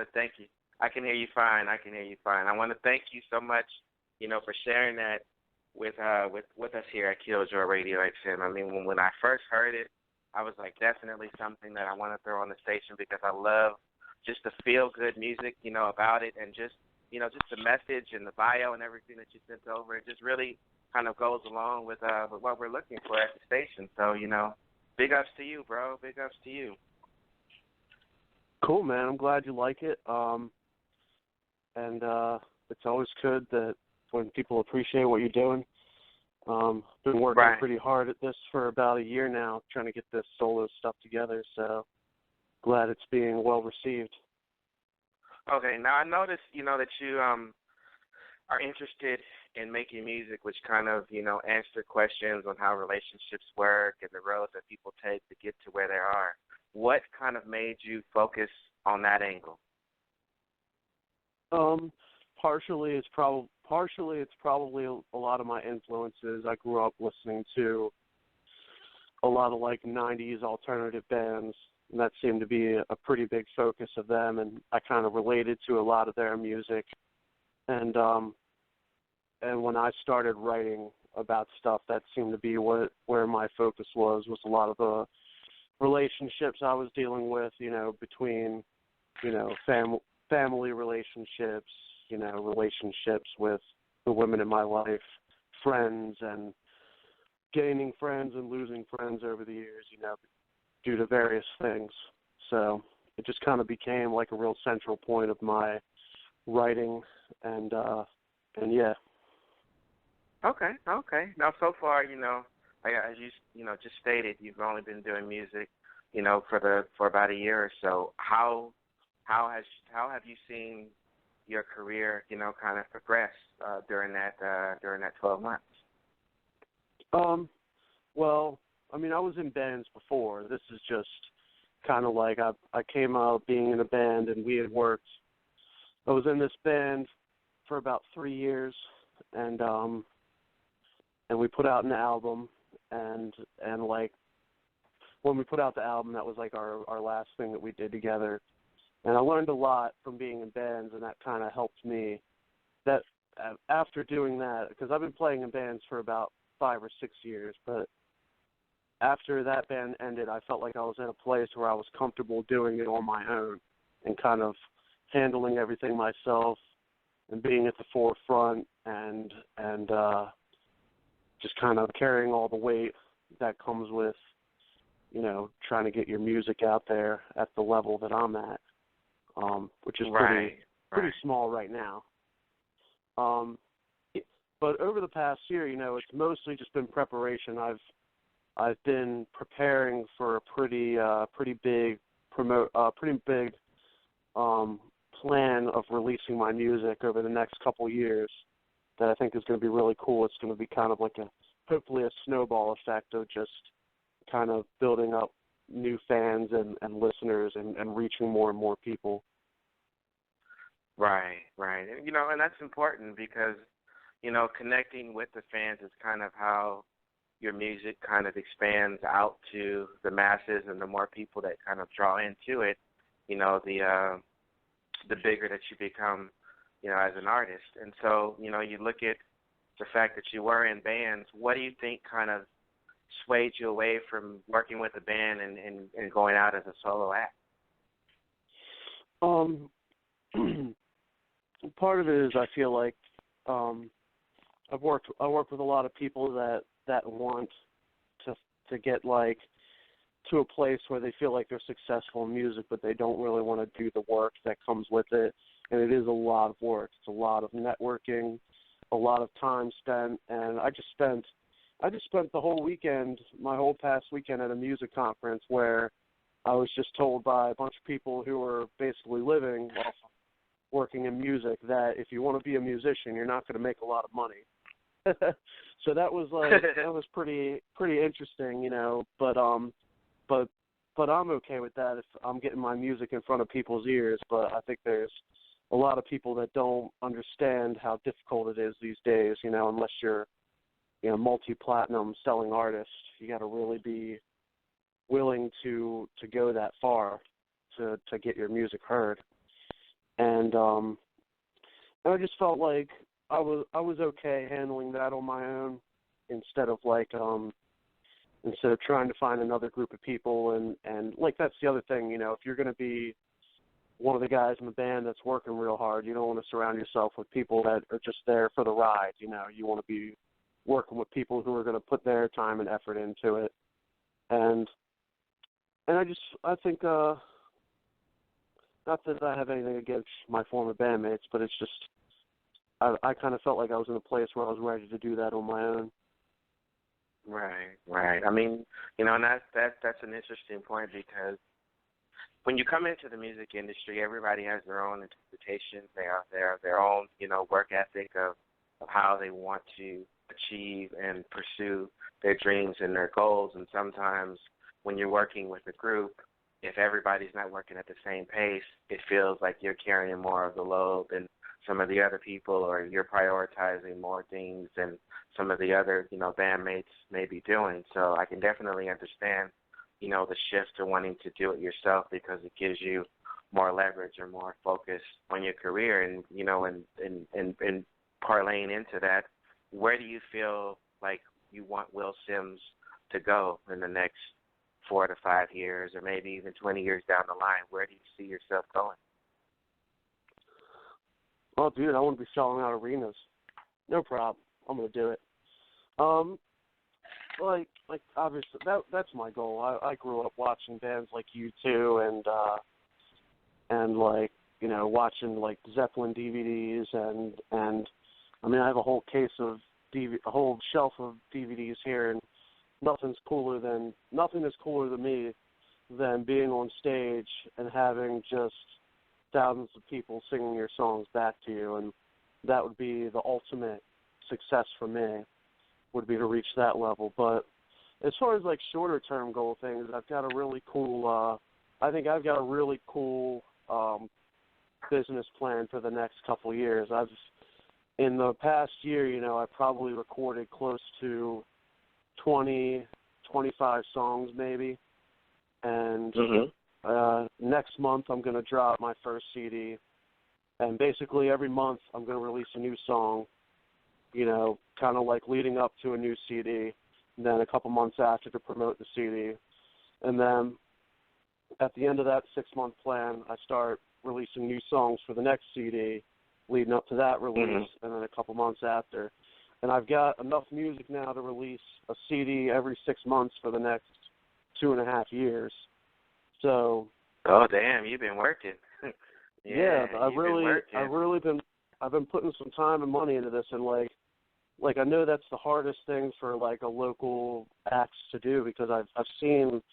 to thank you. I can hear you fine. I want to thank you so much, for sharing that with us here at Killjoy Radio XM. I mean, when I first heard it, I was like, definitely something that I want to throw on the station because I love just the feel-good music, about it, and just the message and the bio and everything that you sent over. It just really kind of goes along with what we're looking for at the station. So, big ups to you, bro. Big ups to you. Cool, man. I'm glad you like it. And it's always good that when people appreciate what you're doing. Been working pretty hard at this for about a year now, trying to get this solo stuff together. So glad it's being well received. Okay. Now I noticed, that you are interested in making music, which kind of, answer questions on how relationships work and the roads that people take to get to where they are. What kind of made you focus on that angle? Partially it's probably a lot of my influences. I grew up listening to a lot of like 90s alternative bands, and that seemed to be a pretty big focus of them, and I kind of related to a lot of their music. And when I started writing about stuff, that seemed to be where my focus was a lot of the relationships I was dealing with, between, family relationships, relationships with the women in my life, friends, and gaining friends and losing friends over the years, due to various things. So it just kind of became like a real central point of my writing, and yeah. Okay. Now, so far, as you just stated, you've only been doing music, for about a year or so. How have you seen your career, kind of progress during that 12 months? Well, I mean, I was in bands before. This is just kind of like I came out being in a band, and we had worked. I was in this band for about 3 years, and we put out an album, and like when we put out the album, that was like our last thing that we did together. And I learned a lot from being in bands, and that kind of helped me. That after doing that, because I've been playing in bands for about 5 or 6 years, but after that band ended, I felt like I was in a place where I was comfortable doing it on my own and kind of handling everything myself and being at the forefront and just kind of carrying all the weight that comes with, trying to get your music out there at the level that I'm at. Which is pretty small right now. But over the past year, it's mostly just been preparation. I've been preparing for a pretty big plan of releasing my music over the next couple years that I think is going to be really cool. It's going to be kind of like hopefully a snowball effect of just kind of building up new fans and listeners and reaching more and more people. Right. And that's important because, connecting with the fans is kind of how your music kind of expands out to the masses, and the more people that kind of draw into it, the bigger that you become, as an artist. And so, you look at the fact that you were in bands. What do you think kind of swayed you away from working with a band and going out as a solo act? Part of it is I feel like I worked with a lot of people that want to get like to a place where they feel like they're successful in music, but they don't really want to do the work that comes with it. And it is a lot of work. It's a lot of networking, a lot of time spent, and I just spent the whole weekend, my whole past weekend at a music conference where I was just told by a bunch of people who were basically living off of working in music that if you want to be a musician, you're not going to make a lot of money. So that was pretty interesting, but I'm okay with that if I'm getting my music in front of people's ears. But I think there's a lot of people that don't understand how difficult it is these days, unless you're multi-platinum selling artist. You got to really be willing to go that far to get your music heard. and I just felt like I was okay handling that on my own instead of trying to find another group of people and like that's the other thing, you know, if you're going to be one of the guys in the band that's working real hard, you don't want to surround yourself with people that are just there for the ride, you know. You want to be working with people who are going to put their time and effort into it. And I think not that I have anything against my former bandmates, but it's just I kind of felt like I was in a place where I was ready to do that on my own. Right. I mean, you know, and that's an interesting point because when you come into the music industry, everybody has their own interpretations. They have their own, you know, work ethic of how they want to achieve and pursue their dreams and their goals. And sometimes when you're working with a group, if everybody's not working at the same pace, it feels like you're carrying more of the load than some of the other people, or you're prioritizing more things than some of the other, you know, bandmates may be doing. So I can definitely understand, you know, the shift to wanting to do it yourself because it gives you more leverage or more focus on your career. And, you know, and parlaying into that, where do you feel like you want Will Sims to go in the next 4 to 5 years or maybe even 20 years down the line? Where do you see yourself going? Oh, dude, I want to be selling out arenas. No problem. I'm going to do it. Like obviously, that's my goal. I grew up watching bands like U2 and like, you know, watching like Zeppelin DVDs and I mean, I have a whole case of a whole shelf of DVDs here, and nothing is cooler than me than being on stage and having just thousands of people singing your songs back to you, and that would be the ultimate success for me, would be to reach that level. But as far as like shorter term goal things, I've got a really cool business plan for the next couple of years. In the past year, you know, I probably recorded close to 20, 25 songs maybe, and next month I'm going to drop my first CD, and basically every month I'm going to release a new song, you know, kind of like leading up to a new CD, and then a couple months after to promote the CD, and then at the end of that 6-month plan, I start releasing new songs for the next CD, leading up to that release, and then a couple months after. And I've got enough music now to release a CD every 6 months for the next 2.5 years. So. Oh damn! You've been working. I've been putting some time and money into this, and like I know that's the hardest thing for like a local acts to do, because I've seen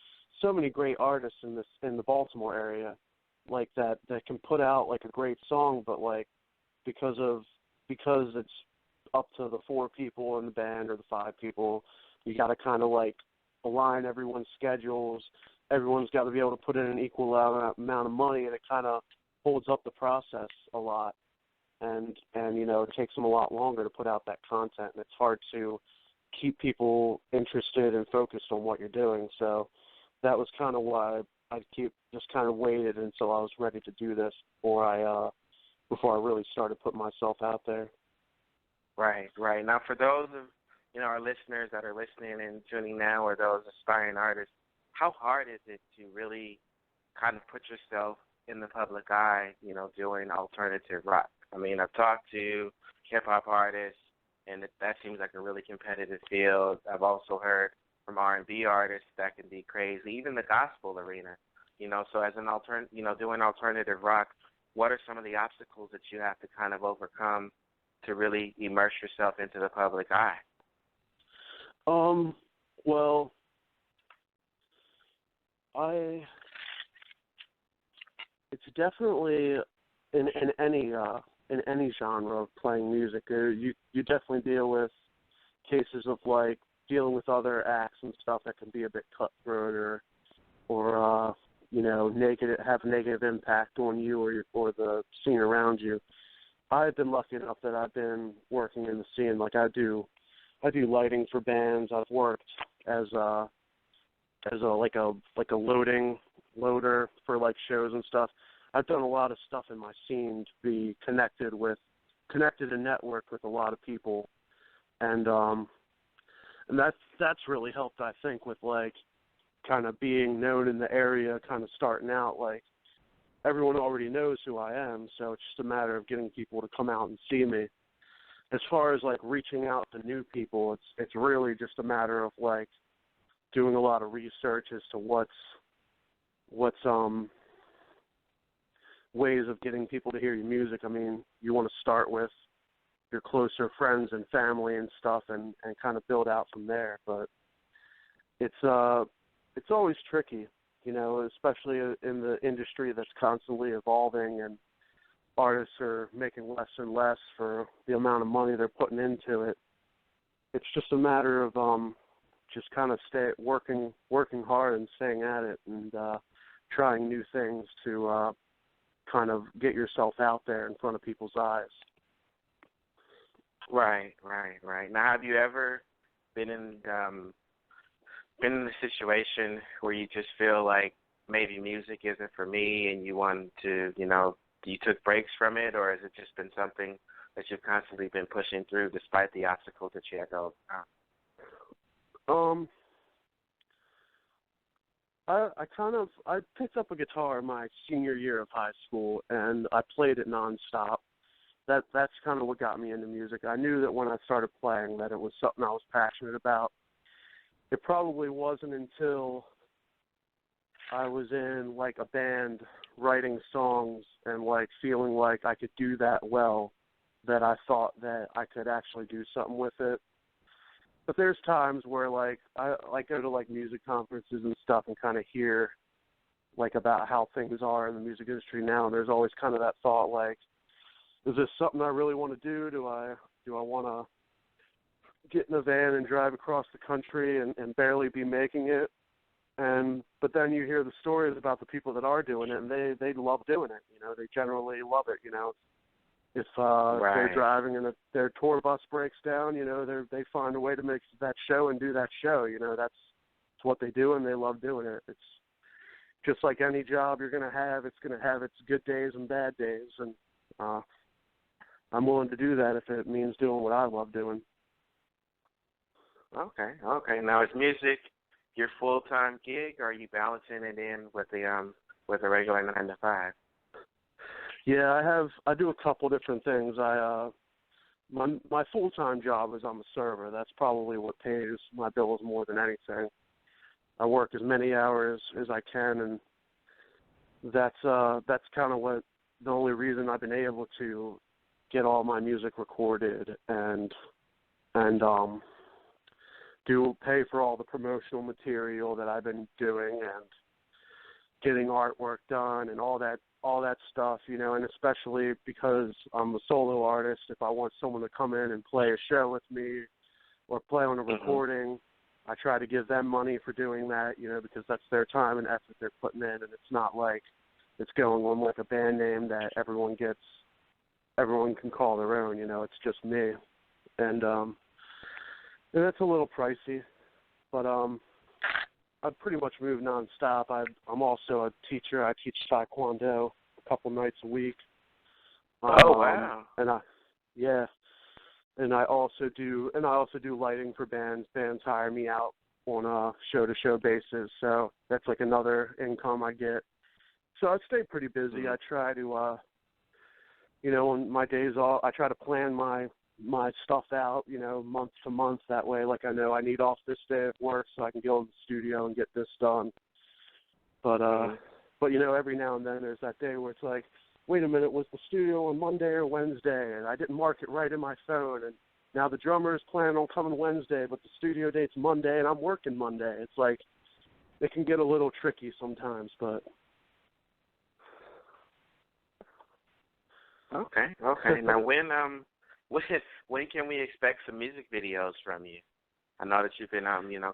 so many great artists in the Baltimore area, like that can put out like a great song, but like because it's up to the 4 people in the band or the 5 people, you got to kind of like align everyone's schedules. Everyone's got to be able to put in an equal amount of money, and it kind of holds up the process a lot. And you know, it takes them a lot longer to put out that content, and it's hard to keep people interested and focused on what you're doing. So that was kind of why I just kind of waited until I was ready to do this before I really started putting myself out there. Right. Now, for those of, you know, our listeners that are listening and tuning now, or those aspiring artists, how hard is it to really kind of put yourself in the public eye, you know, doing alternative rock? I mean, I've talked to hip-hop artists, and that seems like a really competitive field. I've also heard from R&B artists that can be crazy, even the gospel arena, you know. So as doing alternative rock, what are some of the obstacles that you have to kind of overcome to really immerse yourself into the public eye? Well, it's definitely in any genre of playing music, you definitely deal with cases of like dealing with other acts and stuff that can be a bit cutthroat or you know, have a negative impact on you or the scene around you. I've been lucky enough that I've been working in the scene. Like I do lighting for bands. I've worked as a loader for like shows and stuff. I've done a lot of stuff in my scene to be connected and networked with a lot of people, and that's really helped, I think, with like kind of being known in the area, kind of starting out. Like everyone already knows who I am, so it's just a matter of getting people to come out and see me. As far as like reaching out to new people, it's really just a matter of like doing a lot of research as to what's ways of getting people to hear your music. I mean, you want to start with your closer friends and family and stuff, and kind of build out from there. But it's always tricky, you know, especially in the industry that's constantly evolving, and artists are making less and less for the amount of money they're putting into it. It's just a matter of just kind of working hard and staying at it, and trying new things to kind of get yourself out there in front of people's eyes. Right. Now, have you ever been in a situation where you just feel like maybe music isn't for me, and you want to, you took breaks from it, or has it just been something that you've constantly been pushing through despite the obstacles that you had to overcome? I picked up a guitar my senior year of high school, and I played it nonstop. That's kind of what got me into music. I knew that when I started playing that it was something I was passionate about. It probably wasn't until I was in like a band writing songs and like feeling like I could do that well that I thought that I could actually do something with it. But there's times where like I go to like music conferences and stuff and kind of hear like about how things are in the music industry now, and there's always kind of that thought like, is this something I really want to do? Do I want to get in a van and drive across the country and barely be making it? But then you hear the stories about the people that are doing it, and they love doing it. You know, they generally love it. You know, if they're driving and their tour bus breaks down, you know, they find a way to make that show and do that show. You know, that's what they do, and they love doing it. It's just like any job you're going to have. It's going to have its good days and bad days, and I'm willing to do that if it means doing what I love doing. Okay. Now, is music your full-time gig, or are you balancing it in with a regular 9 to 5? Yeah, I do a couple different things. My full-time job is I'm a server. That's probably what pays my bills more than anything. I work as many hours as I can, and that's kind of what the only reason I've been able to get all my music recorded and pay for all the promotional material that I've been doing and getting artwork done and all that stuff, you know, and especially because I'm a solo artist, if I want someone to come in and play a show with me or play on a recording, I try to give them money for doing that, you know, because that's their time and effort they're putting in, and it's not like it's going on like a band name that everyone can call their own, you know, it's just me. And that's a little pricey, but I pretty much move nonstop. I'm also a teacher. I teach Taekwondo a couple nights a week. Oh wow! And I also do lighting for bands. Bands hire me out on a show-to-show basis, so that's like another income I get. So I stay pretty busy. I try to, on my days off, I try to plan my stuff out, you know, month to month. That way, like, I know I need off this day at work so I can go in the studio and get this done. But you know, every now and then there's that day where it's like, wait a minute, was the studio on Monday or Wednesday? And I didn't mark it right in my phone. And now the drummer is planning on coming Wednesday, but the studio date's Monday, and I'm working Monday. It's like, it can get a little tricky sometimes, but. Okay. Now, when can we expect some music videos from you? I know that you've been,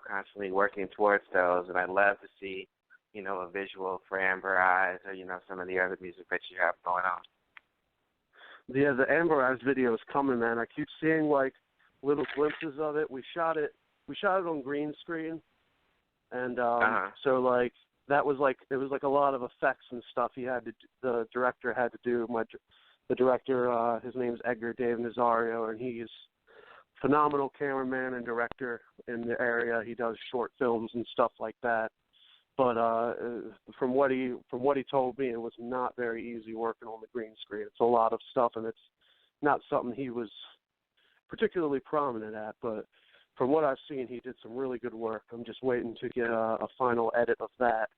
constantly working towards those, and I'd love to see, a visual for Amber Eyes or, some of the other music that you have going on. Yeah, the Amber Eyes video is coming, man. I keep seeing, like, little glimpses of it. We shot it on green screen, and so, like, that was like, it was like a lot of effects and stuff the director had to do. The director, his name's Edgar Dave Nazario, and he's a phenomenal cameraman and director in the area. He does short films and stuff like that. But from what he told me, it was not very easy working on the green screen. It's a lot of stuff, and it's not something he was particularly prominent at. But from what I've seen, he did some really good work. I'm just waiting to get a final edit of that.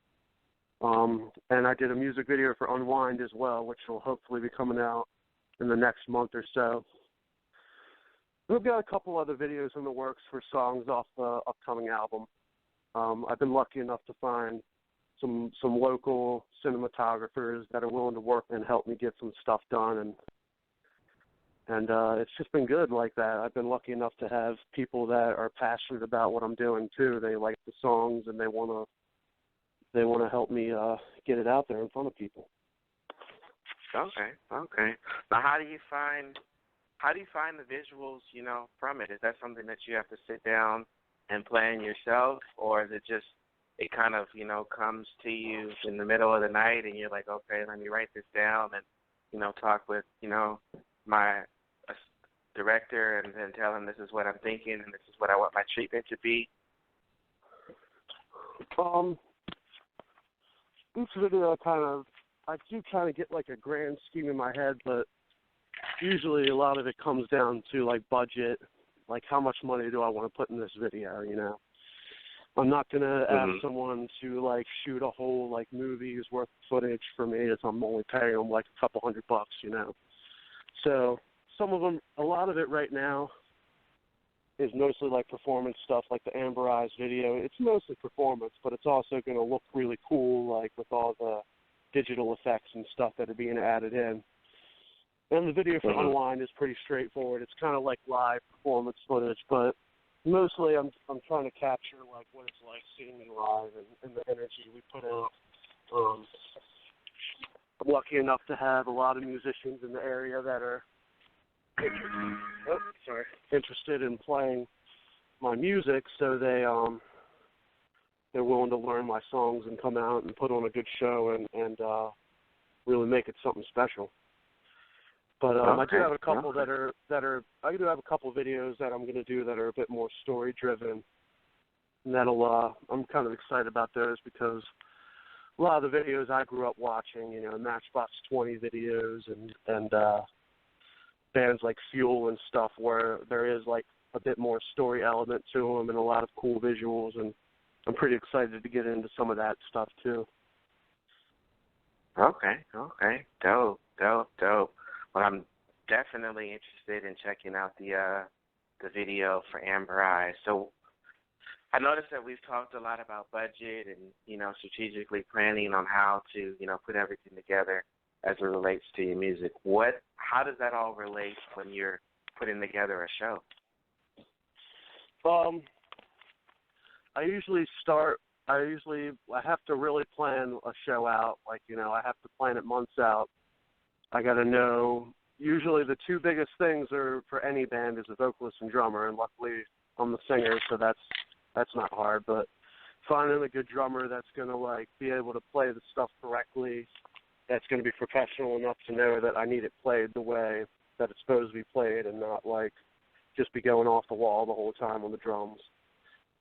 And I did a music video for Unwind as well, which will hopefully be coming out in the next month or so. We've got a couple other videos in the works for songs off the upcoming album. I've been lucky enough to find some local cinematographers that are willing to work and help me get some stuff done, and it's just been good like that. I've been lucky enough to have people that are passionate about what I'm doing too. They like the songs and they want to help me get it out there in front of people. Okay. Now, how do you find the visuals, from it? Is that something that you have to sit down and plan yourself, or is it just it kind of, comes to you in the middle of the night and you're like, okay, let me write this down and, talk with, my director and then tell him this is what I'm thinking and this is what I want my treatment to be? Each video I do kind of get like a grand scheme in my head, but usually a lot of it comes down to like budget, like how much money do I want to put in this video, I'm not going to ask someone to like shoot a whole like movie's worth of footage for me if I'm only paying them like a couple $100, So some of them, a lot of it right now is mostly like performance stuff, like the Amber Eyes video. It's mostly performance, but it's also going to look really cool, like with all the digital effects and stuff that are being added in. And the video for Unwind is pretty straightforward. It's kind of like live performance footage, but mostly I'm trying to capture like what it's like seeing me live and the energy we put in. I'm lucky enough to have a lot of musicians in the area that are interested in playing my music, so they're willing to learn my songs and come out and put on a good show and really make it something special. But I do have a couple I do have a couple videos that I'm going to do that are a bit more story driven, and I'm kind of excited about those because a lot of the videos I grew up watching, Matchbox 20 videos and bands like Fuel and stuff, where there is like a bit more story element to them and a lot of cool visuals, and I'm pretty excited to get into some of that stuff too. Okay, dope. Well, I'm definitely interested in checking out the video for Amber Eyes. So I noticed that we've talked a lot about budget and, strategically planning on how to, put everything together as it relates to your music. How does that all relate when you're putting together a show? I have to really plan a show out. Like, I have to plan it months out. I got to know, usually the two biggest things are for any band is a vocalist and drummer, and luckily I'm the singer, so that's not hard, but finding a good drummer that's going to like be able to play the stuff correctly, that's going to be professional enough to know that I need it played the way that it's supposed to be played and not like just be going off the wall the whole time on the drums.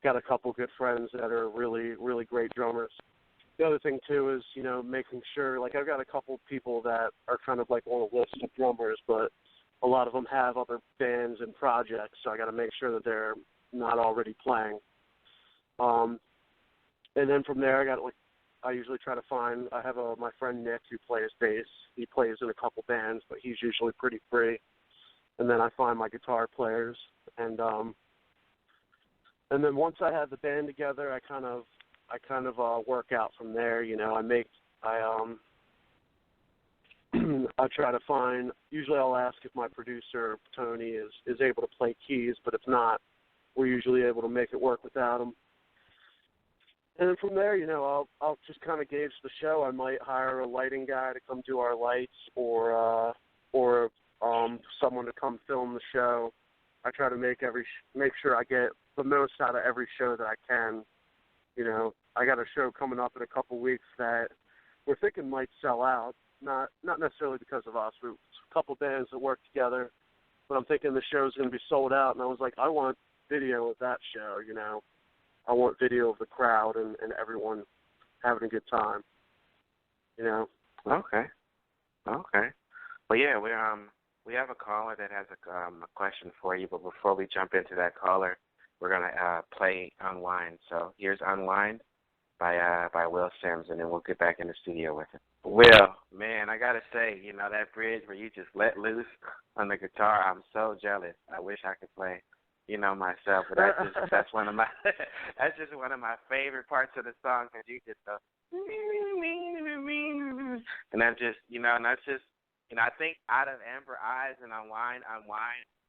Got a couple good friends that are really, really great drummers. The other thing, too, is, making sure, like, I've got a couple people that are kind of, like, on a list of drummers, but a lot of them have other bands and projects, so I got to make sure that they're not already playing. And then from there, I usually try to find, I have my friend Nick who plays bass. He plays in a couple bands, but he's usually pretty free. And then I find my guitar players. And then once I have the band together, I kind of work out from there. I try to find, usually I'll ask if my producer, Tony, is able to play keys, but if not, we're usually able to make it work without him. And then from there, I'll just kind of gauge the show. I might hire a lighting guy to come do our lights or someone to come film the show. I try to make sure I get the most out of every show that I can. You know, I got a show coming up in a couple weeks that we're thinking might sell out. Not necessarily because of us. We're a couple bands that work together, but I'm thinking the show's going to be sold out. And I was like, I want video of that show. You know, I want video of the crowd and everyone having a good time. You know. Okay. Well, yeah, we have a caller that has a question for you, but before we jump into that caller, we're gonna play Unwind. So here's Unwind by Will Sims, and then we'll get back in the studio with it. Will, man, I gotta say, you know, that bridge where you just let loose on the guitar, I'm so jealous. I wish I could play, you know, myself, but that's one of my that's just one of my favorite parts of the song, because you just go, and that's just, you know, and that's just, you know, I think out of Amber Eyes and Unwind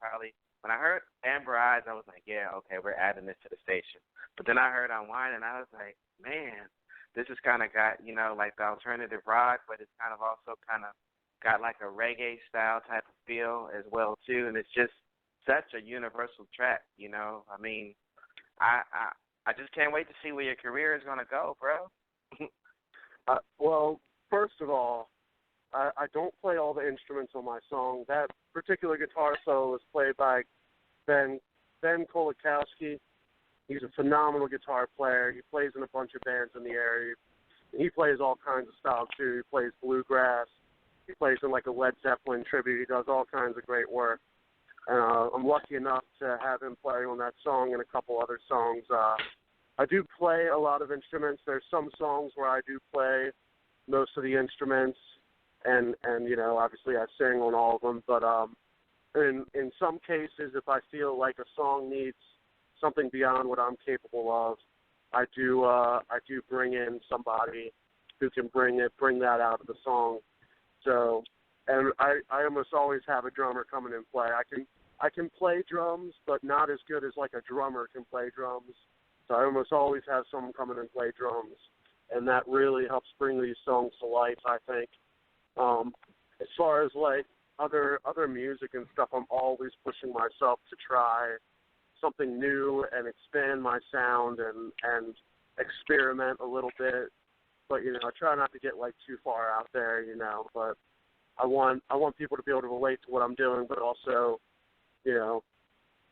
probably. When I heard Amber Eyes, I was like, yeah, okay, we're adding this to the station. But then I heard Unwind, and I was like, man, this has kind of got, you know, like the alternative rock, but it's kind of also kind of got like a reggae-style type of feel as well, too. And it's just such a universal track, you know. I mean, I just can't wait to see where your career is going to go, bro. Well, first of all, I don't play all the instruments on my song. That particular guitar solo is played by Ben Kolakowski. He's a phenomenal guitar player. He plays in a bunch of bands in the area. He plays all kinds of styles, too. He plays bluegrass. He plays in, like, a Led Zeppelin tribute. He does all kinds of great work. And I'm lucky enough to have him play on that song and a couple other songs. I do play a lot of instruments. There's some songs where I do play most of the instruments. And you know, obviously I sing on all of them, but in some cases, if I feel like a song needs something beyond what I'm capable of, I do bring in somebody who can bring that out of the song. So, and I almost always have a drummer come in and play. I can play drums, but not as good as like a drummer can play drums. So I almost always have someone come in and play drums, and that really helps bring these songs to life, I think. As far as like other music and stuff, I'm always pushing myself to try something new and expand my sound and experiment a little bit. But you know, I try not to get like too far out there, you know. But I want people to be able to relate to what I'm doing, but also, you know,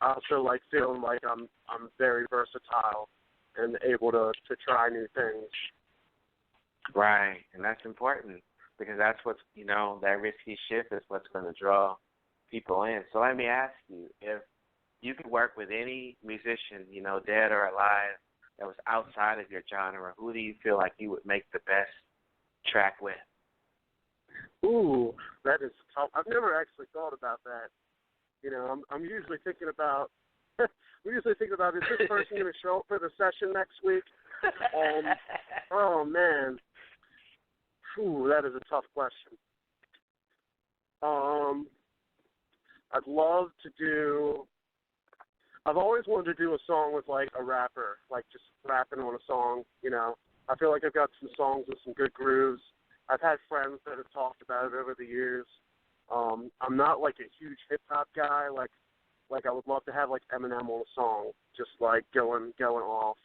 I also like feeling like I'm very versatile and able to try new things. Right, and that's important. Because that's what's, you know, that risky shift is what's going to draw people in. So let me ask you, if you could work with any musician, you know, dead or alive, that was outside of your genre, who do you feel like you would make the best track with? Ooh, that is tough. I've never actually thought about that. You know, I'm usually thinking about, is this person going to show up for the session next week? Oh, man. Ooh, that is a tough question. I've always wanted to do a song with, like, a rapper, like just rapping on a song, you know. I feel like I've got some songs with some good grooves. I've had friends that have talked about it over the years. I'm not, like, a huge hip-hop guy. Like I would love to have, like, Eminem on a song, just, like, going off.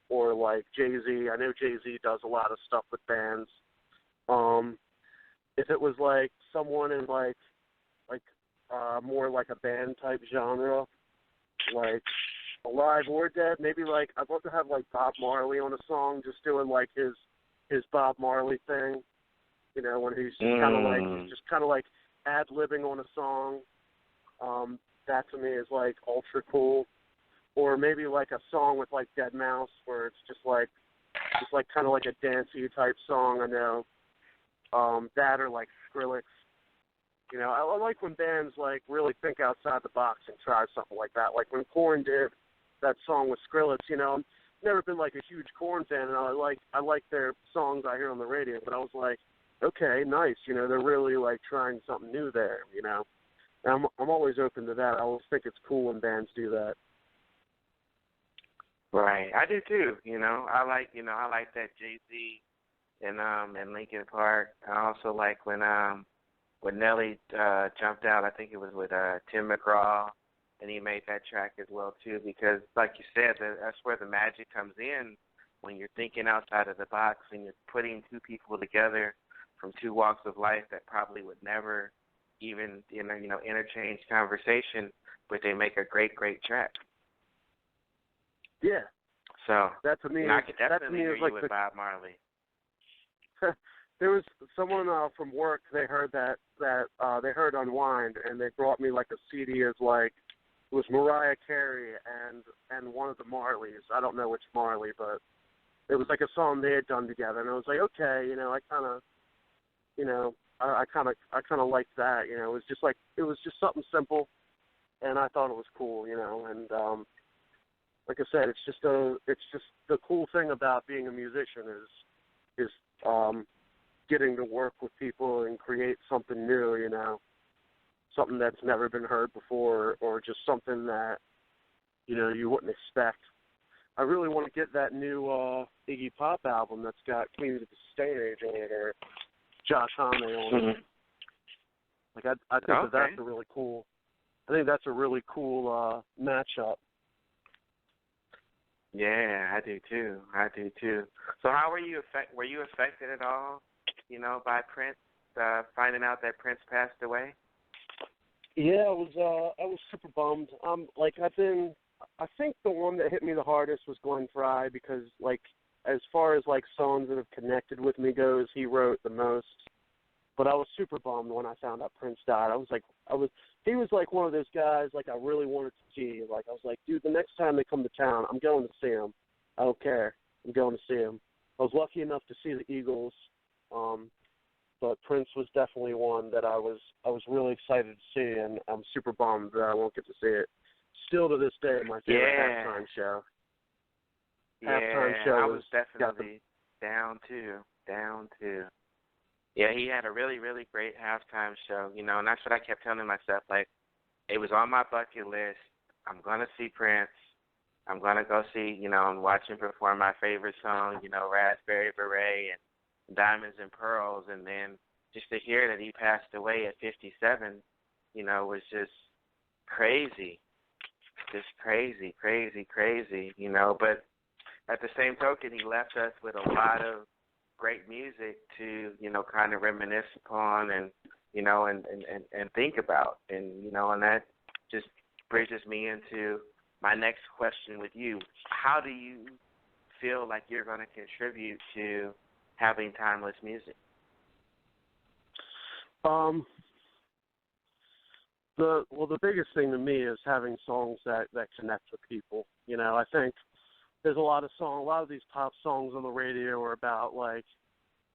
Or, like, Jay-Z. I know Jay-Z does a lot of stuff with bands. If it was like someone in like more like a band type genre, like alive or dead, maybe like I'd love to have like Bob Marley on a song, just doing like his Bob Marley thing, you know, when he's just kind of like ad-libbing on a song. That to me is like ultra cool. Or maybe like a song with like Deadmau5 where it's just like kind of like a dancey type song. I know. That or like Skrillex. You know, I like when bands like really think outside the box and try something like that. Like when Korn did that song with Skrillex, you know, I've never been like a huge Korn fan, and I like their songs I hear on the radio, but I was like, okay, nice, you know, they're really like trying something new there, you know. And I'm always open to that. I always think it's cool when bands do that. Right, I do too. You know, I like that Jay-Z and Linkin Park. I also like when Nelly jumped out. I think it was with Tim McGraw, and he made that track as well too. Because, like you said, that's where the magic comes in when you're thinking outside of the box and you're putting two people together from two walks of life that probably would never even interchange conversation, but they make a great track. Yeah. So that to me, I could definitely hear like you with Bob Marley. There was someone from work. They heard that they heard Unwind, and they brought me like a CD as like it was Mariah Carey and one of the Marleys. I don't know which Marley, but it was like a song they had done together, and I was like, okay, I kind of, I kind of liked that. It was just something simple, and I thought it was cool, and like I said, it's just the cool thing about being a musician is getting to work with people and create something new, something that's never been heard before, or just something that you wouldn't expect. I really want to get that new Iggy Pop album that's got Queens of the Stone Age on it, or Josh Homme on it. Like I think that's a really cool. I think that's a really cool matchup. Yeah, I do too. So how were you affected at all, by Prince, finding out that Prince passed away? Yeah, I was super bummed. I think the one that hit me the hardest was Glenn Frey, because like as far as like songs that have connected with me goes, he wrote the most. But I was super bummed when I found out Prince died. He was like one of those guys like I really wanted to see. Like I was like, dude, the next time they come to town, I'm going to see him. I don't care. I'm going to see him. I was lucky enough to see the Eagles, but Prince was definitely one that I was really excited to see, and I'm super bummed that I won't get to see it. Still to this day, my favorite halftime show. Halftime show I was definitely down too. Yeah, he had a really, really great halftime show, and that's what I kept telling myself. Like, it was on my bucket list. I'm going to see Prince. I'm going to go see, and watch him perform my favorite song, Raspberry Beret and Diamonds and Pearls. And then just to hear that he passed away at 57, was just crazy. Just crazy. But at the same token, he left us with a lot of great music to, kind of reminisce upon and think about. And that just bridges me into my next question with you. How do you feel like you're going to contribute to having timeless music? The biggest thing to me is having songs that connect with people. I think there's a lot of these pop songs on the radio are about like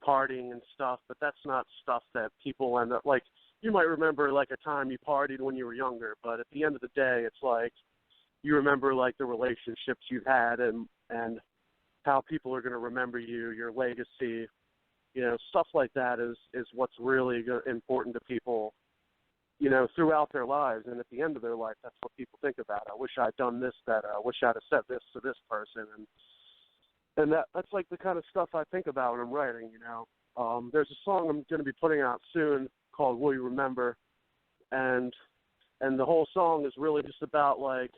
partying and stuff, but that's not stuff that people end up like. You might remember like a time you partied when you were younger, but at the end of the day, it's like you remember like the relationships you've had and how people are going to remember you, your legacy, stuff like that is what's really important to people, throughout their lives. And at the end of their life, that's what people think about. I wish I'd done this better. I wish I'd have said this to this person. And that's like the kind of stuff I think about when I'm writing, There's a song I'm going to be putting out soon called Will You Remember? And the whole song is really just about like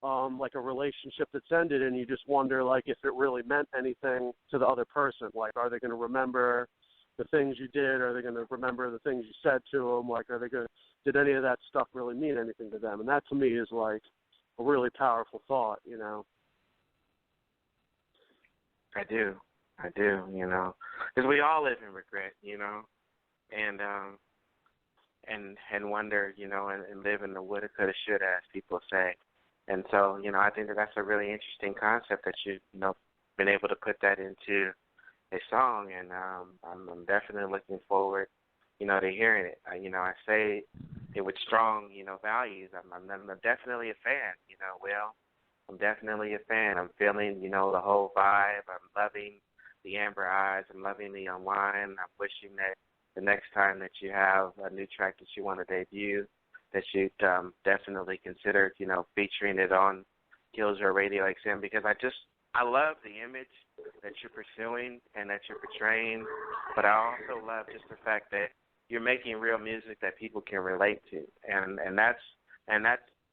a relationship that's ended, and you just wonder like if it really meant anything to the other person. Like, are they going to remember the things you did? Are they going to remember the things you said to them? Like, did any of that stuff really mean anything to them? And that to me is like a really powerful thought, I do, because we all live in regret, and wonder, and live in the woulda, coulda, shoulda, as people say. And so, I think that's a really interesting concept that you've, been able to put that into a song, and I'm definitely looking forward, to hearing it. I say it with strong, values. I'm definitely a fan, Will. I'm definitely a fan. I'm feeling, the whole vibe. I'm loving the Amber Eyes. I'm loving the Unwind. I'm wishing that the next time that you have a new track that you want to debut, that you'd definitely consider, featuring it on Killjoy Radio XM, because I love the image that you're pursuing and that you're portraying, but I also love just the fact that you're making real music that people can relate to, and that's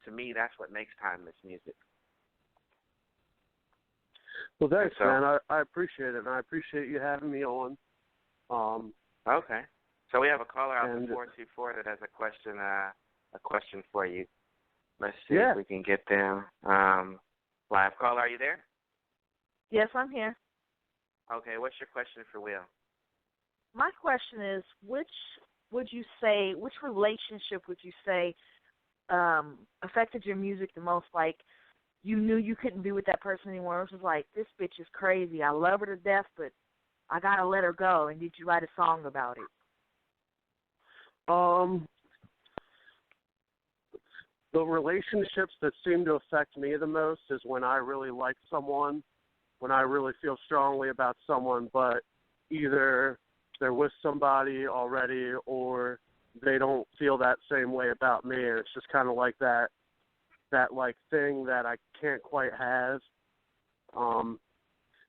to me, that's what makes timeless music. Well, thanks, man. I appreciate it, and I appreciate you having me on. Okay. So we have a caller out to 424 that has a question for you. Let's see if we can get them live. Caller, are you there? Yes, I'm here. Okay, what's your question for Will? My question is, which relationship would you say affected your music the most? Like, you knew you couldn't be with that person anymore. It was like, this bitch is crazy. I love her to death, but I got to let her go. And did you write a song about it? The relationships that seem to affect me the most is when I really like someone, when I really feel strongly about someone, but either they're with somebody already or they don't feel that same way about me. And it's just kind of like that like thing that I can't quite have. And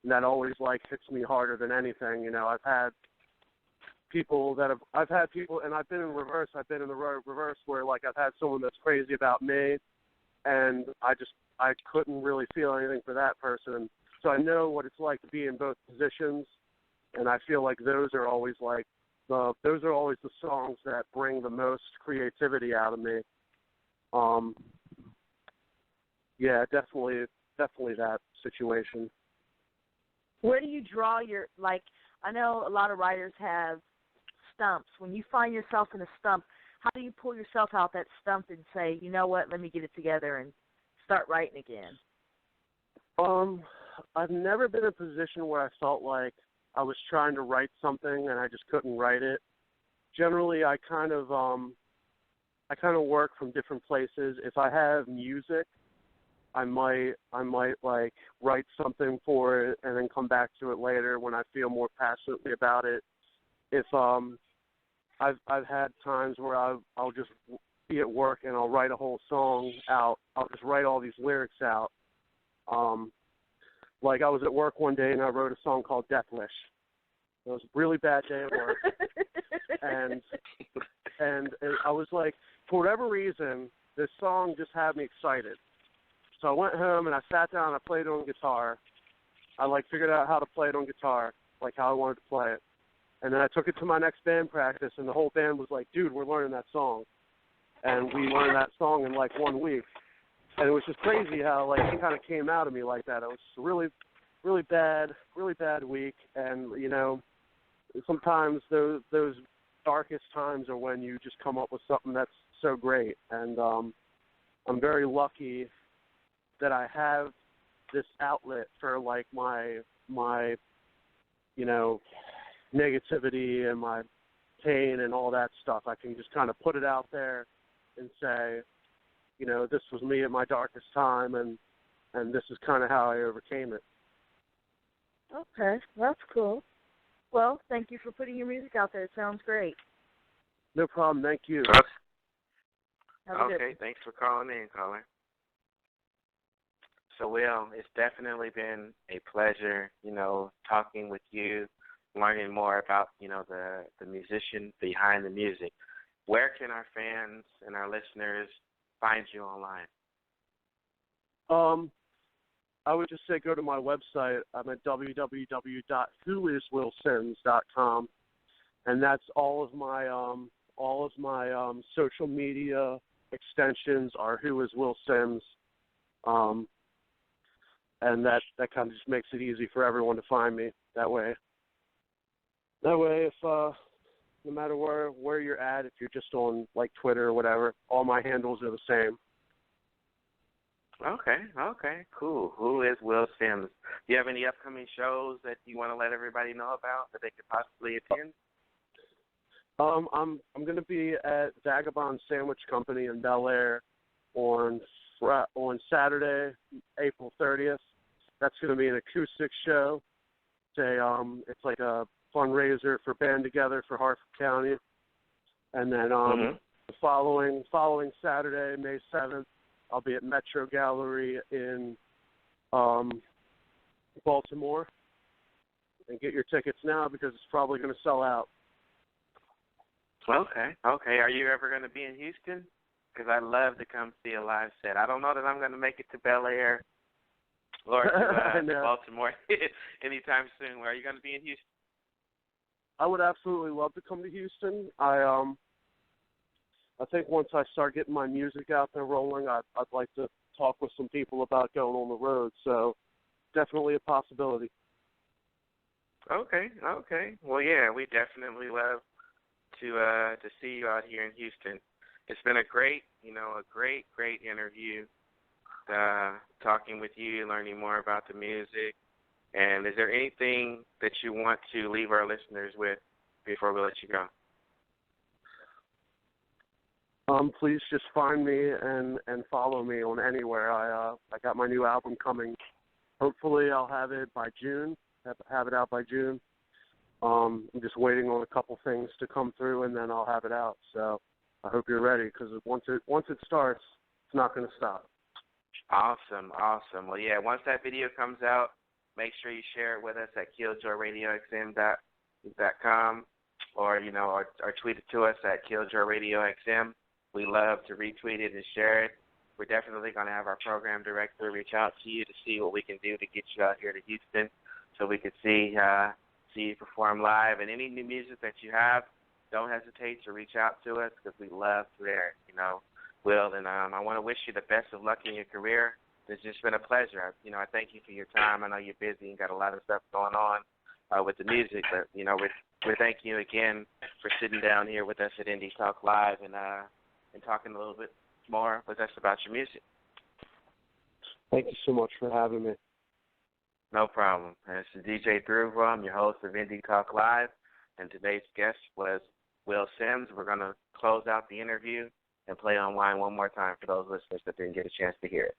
that always like hits me harder than anything. You know, I've had people, and I've been in reverse. I've been in the reverse where like I've had someone that's crazy about me, and I couldn't really feel anything for that person. So I know what it's like to be in both positions, and I feel like those are always the songs that bring the most creativity out of me. Yeah, definitely that situation. Where do you draw your, like, I know a lot of writers have stumps. When you find yourself in a stump, how do you pull yourself out that stump and say, you know what, let me get it together and start writing again? I've never been in a position where I felt like I was trying to write something and I just couldn't write it. Generally, I kind of work from different places. If I have music, I might like write something for it and then come back to it later when I feel more passionately about it. If I've had times where I'll just be at work and I'll write a whole song out. I'll just write all these lyrics out. Like I was at work one day and I wrote a song called Death Wish. It was a really bad day at work. and I was like, for whatever reason, this song just had me excited. So I went home and I sat down and I played it on guitar. I figured out how to play it on guitar, like how I wanted to play it. And then I took it to my next band practice and the whole band was like, dude, we're learning that song. And we learned that song in like 1 week. And it was just crazy how like it kind of came out of me like that. It was a really bad week. And, you know, sometimes those darkest times are when you just come up with something that's so great. And I'm very lucky that I have this outlet for like my you know, negativity and my pain and all that stuff. I can just kind of put it out there and say, you know, this was me at my darkest time and this is kind of how I overcame it. Okay, that's cool. Well, thank you for putting your music out there. It sounds great. No problem. Thank you. Okay, thanks for calling in, caller. So, Will, it's definitely been a pleasure, you know, talking with you, learning more about, you know, the musician behind the music. Where can our fans and our listeners find you online? I would just say go to my website. I'm at www.whoiswillsims.com, and that's all of my social media extensions are Who Is Will Sims. And that kind of just makes it easy for everyone to find me that way. If no matter where you're at, if you're just on like Twitter or whatever, all my handles are the same. Okay, cool. Who is Will Sims? Do you have any upcoming shows that you want to let everybody know about that they could possibly attend? I'm going to be at Vagabond Sandwich Company in Bel Air on Saturday, April 30th. That's going to be an acoustic show. It's like a fundraiser for Band Together for Harford County. And then the following Saturday, May 7th, I'll be at Metro Gallery in Baltimore. And get your tickets now because it's probably going to sell out. Okay. Are you ever going to be in Houston? Because I'd love to come see a live set. I don't know that I'm going to make it to Bel Air or to Baltimore anytime soon. Where are you going to be in Houston? I would absolutely love to come to Houston. I think once I start getting my music out there rolling, I'd like to talk with some people about going on the road. So definitely a possibility. Okay. Well, yeah, we definitely love to see you out here in Houston. It's been a great interview. Talking with you, learning more about the music. And is there anything that you want to leave our listeners with before we let you go? Please just find me and follow me on anywhere. I got my new album coming. Hopefully I'll have it by June. Have it out by June. I'm just waiting on a couple things to come through, and then I'll have it out. So I hope you're ready, because once it starts, it's not going to stop. Awesome. Well, yeah, once that video comes out, make sure you share it with us at KilljoyRadioXM.com or tweet it to us at Killjoy Radio XM. We love to retweet it and share it. We're definitely going to have our program director reach out to you to see what we can do to get you out here to Houston so we can see you perform live. And any new music that you have, don't hesitate to reach out to us because we love to hear it, Will. And I want to wish you the best of luck in your career. It's just been a pleasure. I thank you for your time. I know you're busy and got a lot of stuff going on with the music, but, we thank you again for sitting down here with us at Indie Talk Live and talking a little bit more with us about your music. Thank you so much for having me. No problem. This is DJ Thruvo. I'm your host of Indie Talk Live, and today's guest was Will Sims. We're going to close out the interview and play Unwind one more time for those listeners that didn't get a chance to hear it.